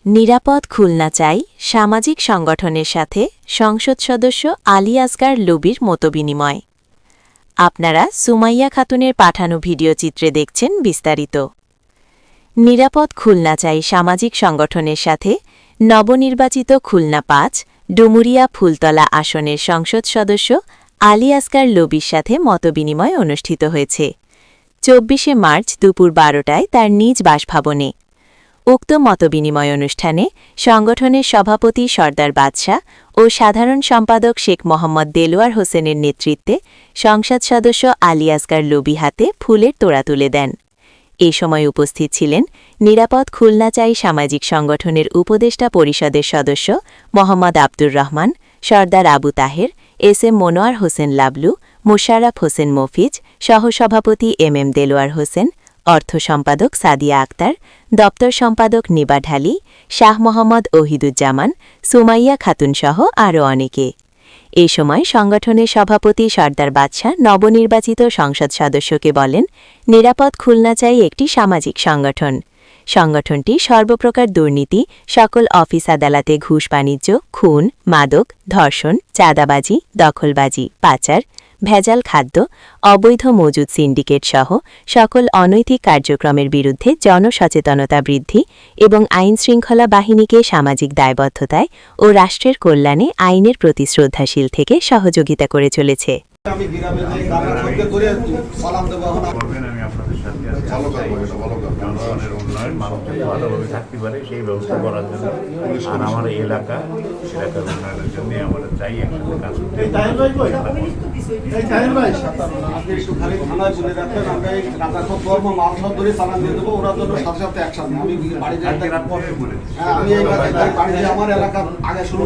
নিরাপদ খুলনা চাই সামাজিক সংগঠনের সাথে সংসদ সদস্য আলী আসগার লুবির মতবিনিময়। আপনারা সুমাইয়া খাতুনের পাঠানো ভিডিও চিত্রে দেখছেন বিস্তারিত। নিরাপদ খুলনা চাই সামাজিক সংগঠনের সাথে নবনির্বাচিত খুলনা ৫ ডুমুরিয়া ফুলতলা আসনের সংসদ সদস্য আলী আসগার লুবির সাথে মতবিনিময় অনুষ্ঠিত হয়েছে ২৪শে মার্চ দুপুর ১২টায় তার নিজ বাসভবনে। উক্ত মতবিনিময় অনুষ্ঠানে সংগঠনের সভাপতি সরদার বাদশাহ ও সাধারণ সম্পাদক শেখ মোহাম্মদ দেলোয়ার হোসেনের নেতৃত্বে সংসদ সদস্য আলী আসগার লুবি হাতে ফুলের তোড়া তুলে দেন। এ সময় উপস্থিত ছিলেন নিরাপদ খুলনা চাই সামাজিক সংগঠনের উপদেষ্টা পরিষদের সদস্য মোহাম্মদ আব্দুর রহমান, সরদার আবু তাহের, এস এম মনোয়ার হোসেন লাবলু, মোশাররফ হোসেন মফিজ, সহসভাপতি এম দেলোয়ার হোসেন, অর্থ সম্পাদক সাদিয়া আক্তার, দপ্তর সম্পাদক নিবা ঢালি, শাহ মোহাম্মদ ওহিদুজ্জামান, সুমাইয়া খাতুনসহ আরও অনেকে। এ সময় সংগঠনের সভাপতি সরদার বাদশাহ নবনির্বাচিত সংসদ সদস্যকে বলেন, নিরাপদ খুলনা চাই একটি সামাজিক সংগঠন। সংগঠনটি সর্বপ্রকার দুর্নীতি, সকল অফিস আদালতে ঘুষ বাণিজ্য, খুন, মাদক, ধর্ষণ, চাঁদাবাজি, দখলবাজি, পাচার, ভেজাল খাদ্য, অবৈধ মজুদ সিন্ডিকেট সহ সকল অনৈতিক কার্যক্রমের বিরুদ্ধে জনসচেতনতা বৃদ্ধি এবং আইনশৃঙ্খলা বাহিনীকে সামাজিক দায়বদ্ধতায় ও রাষ্ট্রের কল্যাণে আইনের প্রতি শ্রদ্ধাশীল থেকে সহযোগিতা করে চলেছে। ভালোভাবে থাকতে পারে সেই ব্যবস্থা করার জন্য আর আমার এলাকার উন্নয়নের জন্য আমরা চাই একসাথে কাজ করতে। আমার এলাকার আগে শুরু